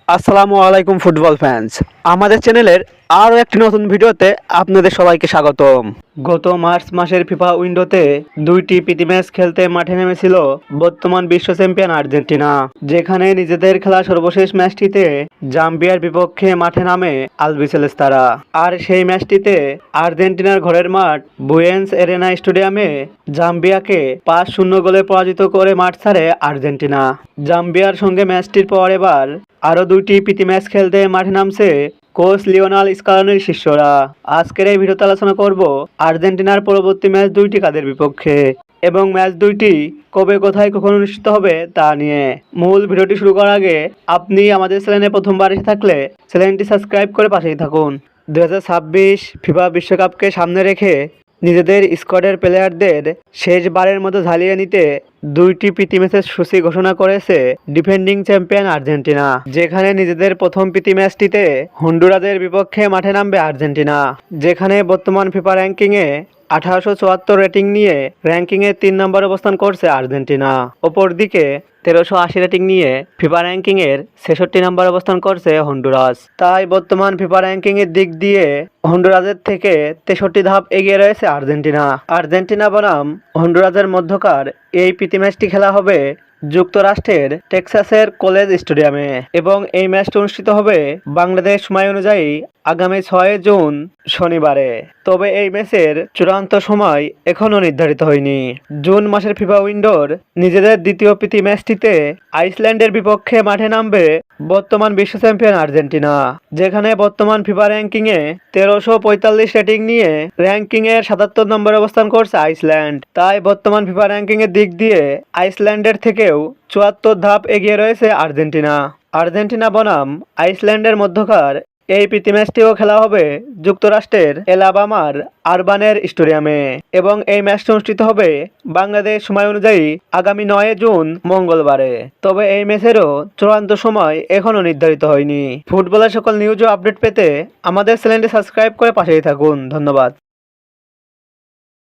আসসালামু আলাইকুম football fans. আমাদের চ্যানেলের আরও একটি নতুন ভিডিওতে আপনাদের সবাইকে স্বাগতম। গত মার্চ মাসের ফিফা উইন্ডোতে দুইটি প্রীতি ম্যাচ খেলতে মাঠে নেমেছিল বর্তমান বিশ্ব চ্যাম্পিয়ন আর্জেন্টিনা, যেখানে নিজেদের খেলা সর্বশেষ ম্যাচটিতে জাম্বিয়ার বিপক্ষে মাঠে নামে আলবিসেলেস্তারা। আর সেই ম্যাচটিতে আর্জেন্টিনার ঘরের মাঠ বুয়েন্স এরেনা স্টেডিয়ামে জাম্বিয়াকে 5-0 গোলে পরাজিত করে মাঠ ছাড়ে আর্জেন্টিনা। জাম্বিয়ার সঙ্গে ম্যাচটির পর এবার আরও দুইটি প্রীতি ম্যাচ খেলতে মাঠে নামছে কোচ লিওনাল স্কালোনির শিষ্যরা। আজকের এই ভিডিওতে আলোচনা করব আর্জেন্টিনার পরবর্তী ম্যাচ দুইটি কাদের বিপক্ষে এবং ম্যাচ দুইটি কবে কোথায় কখন অনুষ্ঠিত হবে তা নিয়ে। মূল ভিডিওটি শুরু করার আগে আপনি আমাদের চ্যানেলে প্রথমবার এসে থাকলে চ্যানেলটি সাবস্ক্রাইব করে পাশেই থাকুন। 2026 ফিফা বিশ্বকাপকে সামনে রেখে নিজেদের স্কোয়াডের প্লেয়ারদের শেষবারের মতো ঝালিয়ে নিতে দুইটি প্রীতি ম্যাচের সূচি ঘোষণা করেছে ডিফেন্ডিং চ্যাম্পিয়ন আর্জেন্টিনা, যেখানে নিজেদের প্রথম প্রীতি ম্যাচটিতে হন্ডুরাসের বিপক্ষে মাঠে নামবে আর্জেন্টিনা, যেখানে বর্তমান ফিফা র্যাঙ্কিংয়ে 1874 রেটিং নিয়ে র্যাঙ্কিংয়ে 3 নম্বর অবস্থান করছে আর্জেন্টিনা। অপরদিকে 1380 রেটিং নিয়ে ফিফা র্যাঙ্কিংয়ের 66 নম্বর অবস্থান করছে হন্ডুরাস। তাই বর্তমান ফিফা র্যাঙ্কিংয়ের দিক দিয়ে হন্ডুরাসের থেকে 63 ধাপ এগিয়ে রয়েছে আর্জেন্টিনা। আর্জেন্টিনা বনাম হন্ডুরাসের মধ্যকার এই প্রীতি ম্যাচটি খেলা হবে যুক্তরাষ্ট্রের টেক্সাসের কলেজ স্টেডিয়ামে এবং এই ম্যাচটি অনুষ্ঠিত হবে বাংলাদেশ সময় অনুযায়ী আগামী 6 জুন শনিবারে। তবে এই ম্যাচের চূড়ান্ত সময় এখনও নির্ধারিত হয়নি। জুন মাসের ফিফা উইন্ডোর নিজেদের দ্বিতীয় প্রীতি ম্যাচটিতে আইসল্যান্ডের বিপক্ষে মাঠে নামবে বর্তমান বিশ্ব চ্যাম্পিয়ন আর্জেন্টিনা, যেখানে বর্তমান ফিফা র্যাঙ্কিংয়ে 1345 রেটিং নিয়ে র্যাঙ্কিংয়ের 77 নম্বর অবস্থান করছে আইসল্যান্ড। তাই বর্তমান ফিফা র্যাঙ্কিংয়ের দিক দিয়ে আইসল্যান্ডের থেকেও 74 ধাপ এগিয়ে রয়েছে আর্জেন্টিনা। আর্জেন্টিনা বনাম আইসল্যান্ডের মধ্যকার এই প্রীতি ম্যাচটিও খেলা হবে যুক্তরাষ্ট্রের এলাবামার আরবানের স্টেডিয়ামে এবং এই ম্যাচটি অনুষ্ঠিত হবে বাংলাদেশ সময় অনুযায়ী আগামী 9 জুন মঙ্গলবারে। তবে এই ম্যাচেরও চূড়ান্ত সময় এখনও নির্ধারিত হয়নি। ফুটবলের সকল নিউজ ও আপডেট পেতে আমাদের চ্যানেলটি সাবস্ক্রাইব করে পাশেই থাকুন। ধন্যবাদ।